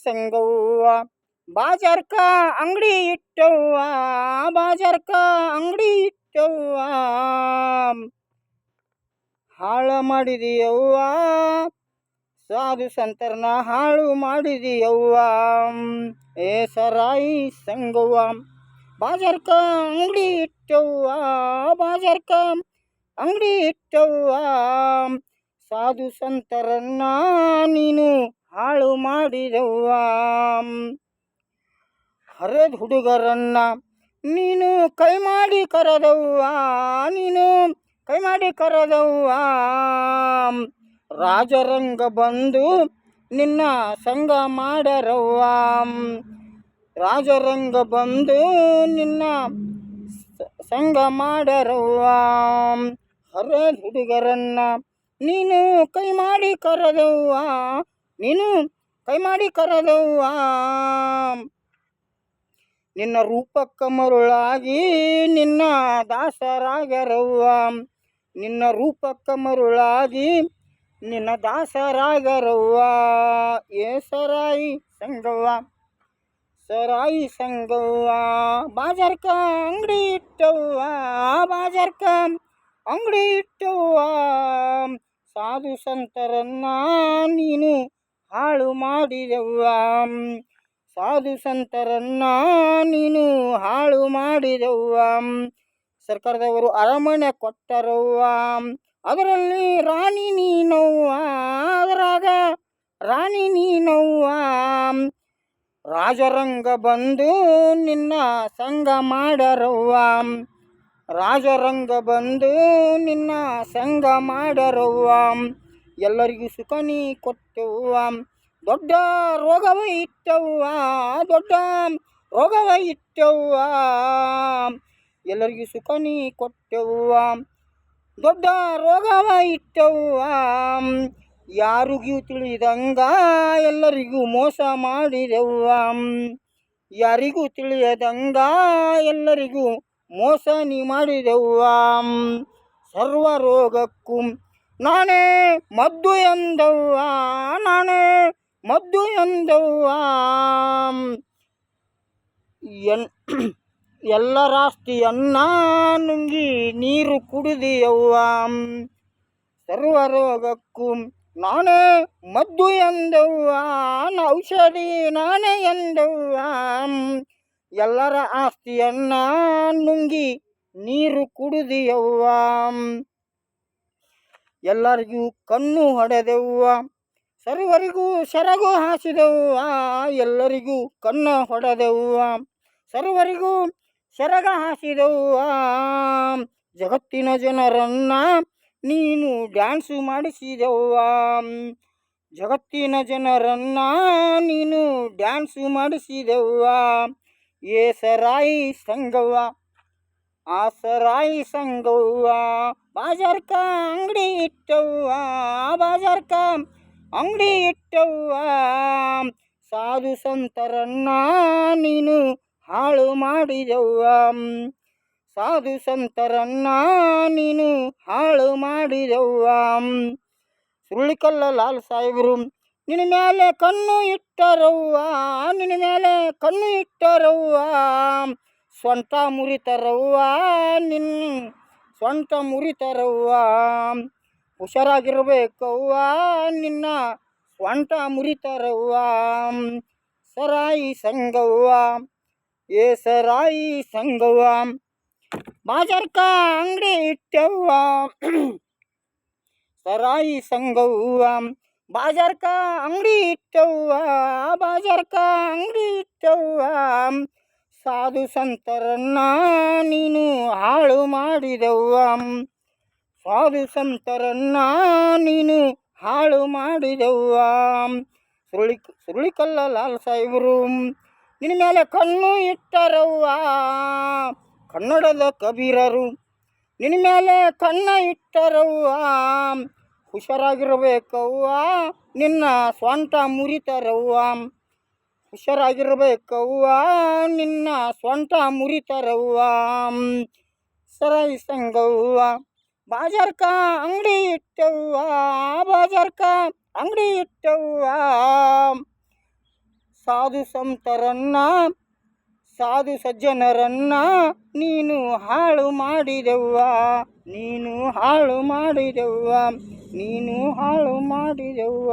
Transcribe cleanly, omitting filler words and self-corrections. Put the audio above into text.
ಸಂಗವ್ವ ಬಾಜಾರ್ಕ ಅಂಗಡಿ ಇಟ್ಟವ್ವ ಬಾಜಾರ್ಕ ಅಂಗಡಿ ಇಟ್ಟವ್ವ ಹಾಳ ಮಾಡಿದೆಯವ್ವ ಸಾಧು ಸಂತರನ ಹಾಳು ಮಾಡಿದೆಯವ್ವ ಏ ಸರಾಯಿ ಸಂಗವ್ವ ಬಾಜಾರ್ಕ ಅಂಗಡಿ ಇಟ್ಟವ್ವ ಬಾಜಾರ್ಕ ಅಂಗಡಿ ಇಟ್ಟವ್ವ ಸಾಧು ಸಂತರನ್ನ ನೀನು ಹಾಳು ಮಾಡಿದವ್ವ ಹರಿದ ಹುಡುಗರನ್ನ ನೀನು ಕೈ ಮಾಡಿ ಕರೆದವ್ವ ನೀನು ಕೈ ಮಾಡಿ ಕರೆದವ್ವ ರಾಜರಂಗ ಬಂದು ನಿನ್ನ ಸಂಗ ಮಾಡರವ್ವ ರಾಜರಂಗ ಬಂದು ನಿನ್ನ ಸಂಗ ಮಾಡರವ್ವ ಹರಿದ ಹುಡುಗರನ್ನ ನೀನು ಕೈ ಮಾಡಿ ಕರೆದವ್ವ ನೀನು ಕೈ ಮಾಡಿ ಕರೆದವ್ವ ನಿನ್ನ ರೂಪಕ್ಕ ಮರುಳಾಗಿ ನಿನ್ನ ದಾಸರಾಗರವ್ವ ನಿನ್ನ ರೂಪಕ್ಕ ಮರುಳಾಗಿ ನಿನ್ನ ದಾಸರಾಗರವ್ವ ಏ ಸರಾಯಿ ಸಂಗವ್ವ ಸರಾಯಿ ಸಂಗವ್ವ ಬಾಜಾರ್ಕ ಅಂಗಡಿ ಇಟ್ಟವ್ವ ಬಾಜಾರ್ಕ ಅಂಗಡಿ ಇಟ್ಟವ್ವ ಸಾಧು ಸಂತರನ್ನ ನೀನು ಹಾಳು ಮಾಡಿದವ್ವ ಸಾಧು ಸಂತರನ್ನ ನೀನು ಹಾಳು ಮಾಡಿದವ್ವ ಸರ್ಕಾರದವರು ಅರಮನೆ ಕೊಟ್ಟರವ್ವ ಅದರಲ್ಲಿ ರಾಣಿ ನೀನವ್ವ ಅದರಾಗ ರಾಣಿ ನೀನವ್ವ ರಾಜರಂಗ ಬಂದು ನಿನ್ನ ಸಂಗ ಮಾಡರವ್ವ ರಾಜರಂಗ ಬಂದು ನಿನ್ನ ಸಂಗ ಮಾಡರವ್ವ ಎಲ್ಲರಿಗೂ ಸುಖ ನೀ ಕೊಟ್ಟವ್ವ ದೊಡ್ಡ ರೋಗವ ಇಟ್ಟವ್ವ ದೊಡ್ಡ ರೋಗವ ಇಟ್ಟವ್ವ ಎಲ್ಲರಿಗೂ ಸುಖ ನೀ ಕೊಟ್ಟವ್ವ ದೊಡ್ಡ ರೋಗವ ಇಟ್ಟವ್ವ ಯಾರಿಗೂ ತಿಳಿದಂಗ ಎಲ್ಲರಿಗೂ ಮೋಸ ಮಾಡಿದೆವ್ವ ಯಾರಿಗೂ ತಿಳಿಯದಂಗ ಎಲ್ಲರಿಗೂ ಮೋಸ ನೀ ಮಾಡಿದೆವ್ವ ಸರ್ವ ರೋಗಕ್ಕೂ ನಾನೇ ಮದ್ದು ಎಂದವ್ವ ನಾನೇ ಮದ್ದು ಎಂದವ್ವ ಎಲ್ಲರಾಸ್ತಿಯನ್ನ ನುಂಗಿ ನೀರು ಕುಡಿದಿಯವ್ವ ಸರ್ವ ರೋಗಕ್ಕೂ ನಾನೇ ಮದ್ದು ಎಂದವ್ವ ಔಷಧಿ ನಾನೇ ಎಂದವ್ವ ಎಲ್ಲರ ಆಸ್ತಿಯನ್ನ ನುಂಗಿ ನೀರು ಕುಡಿದಿಯವ್ವ ಎಲ್ಲರಿಗೂ ಕಣ್ಣು ಹೊಡೆದೆವ್ವ ಸರ್ವರಿಗೂ ಸೆರಗು ಹಾಸಿದೆವ್ವ ಎಲ್ಲರಿಗೂ ಕಣ್ಣು ಹೊಡೆದೆವ್ವ ಸರ್ವರಿಗೂ ಸೆರಗ ಹಾಸಿದೆವ್ವ ಜಗತ್ತಿನ ಜನರನ್ನ ನೀನು ಡ್ಯಾನ್ಸು ಮಾಡಿಸಿದೆವ್ವ ಜಗತ್ತಿನ ಜನರನ್ನ ನೀನು ಡ್ಯಾನ್ಸು ಮಾಡಿಸಿದೆವ್ವ ಏ ಸರಾಯಿ ಸಂಗವ್ವ ಆ ಸರಾಯಿ ಸಂಗವ್ವ ಬಾಜಾರ್ಕ ಅಂಗಡಿ ಇಟ್ಟವ್ವ ಬಾಜಾರ್ಕ ಅಂಗಡಿ ಇಟ್ಟವ್ವ ಸಾಧು ಸಂತರನ್ನ ನೀನು ಹಾಳು ಮಾಡಿದವ್ವ ಸಾಧು ಸಂತರನ್ನ ನೀನು ಹಾಳು ಮಾಡಿದವ್ವ ಸುರುಳಿಕಲ್ಲ ಲಾಲ್ ಸಾಹೇಬರು ನಿನ್ನ ಮೇಲೆ ಕಣ್ಣು ಇಟ್ಟರವ್ವ ನಿನ್ನ ಮೇಲೆ ಕಣ್ಣು ಇಟ್ಟರವ್ವ ಸ್ವಂತ ಮುರಿತರವ್ವ ನಿನ್ನ ಸ್ವಂತ ಮುರಿತರವ್ವ ಹುಷಾರಾಗಿರ್ಬೇಕವ್ವ ನಿನ್ನ ಸ್ವಂತ ಮುರಿತರವ್ವ ಸರಾಯಿ ಸಂಗವ್ವ ಏ ಸರಾಯಿ ಸಂಗವ್ವ ಬಾಜಾರ್ಕ ಅಂಗಡಿ ಇಟ್ಟವ್ವ ಸರಾಯಿ ಸಂಗವ್ವ ಬಾಜಾರ್ಕ ಅಂಗಡಿ ಇಟ್ಟವ್ವ ಬಾಜಾರ್ಕ ಅಂಗಡಿ ಇಟ್ಟವ್ವ ಸಾಧು ಸಂತರನ್ನ ನೀನು ಹಾಳು ಮಾಡಿದವ್ವ ಸಾಧು ಸಂತರನ್ನ ನೀನು ಹಾಳು ಮಾಡಿದವ್ವ ಸುರುಳಿಕಲ್ಲ ಲಾಲ್ ಸಾಹೇಬರು ನಿನ್ನ ಮೇಲೆ ಕಣ್ಣು ಇಟ್ಟರವ್ವ ಕನ್ನಡದ ಕಬೀರರು ನಿನ್ನ ಮೇಲೆ ಕಣ್ಣ ಇಟ್ಟರವ್ವ ಹುಷಾರಾಗಿರ್ಬೇಕವ್ವ ನಿನ್ನ ಸ್ವಂತ ಮುರಿತರವ್ವ ಹುಷಾರಾಗಿರ್ಬೇಕವ್ವ ನಿನ್ನ ಸ್ವಂತ ಮುರಿತರವ್ವ ಸರಾಯಿ ಸಂಗವ್ವ ಬಾಜಾರ್ಕ ಅಂಗಡಿ ಇಟ್ಟವ್ವ ಬಾಜಾರ್ಕ ಅಂಗಡಿ ಇಟ್ಟವ್ವ ಸಾಧು ಸಂತರನ್ನ ಸಾಧು ಸಜ್ಜನರನ್ನ ನೀನು ಹಾಳು ಮಾಡಿದೆವ್ವ, ನೀನು ಹಾಳು ಮಾಡಿದೆವ್ವ, ನೀನು ಹಾಳು ಮಾಡಿದೆವ್ವ.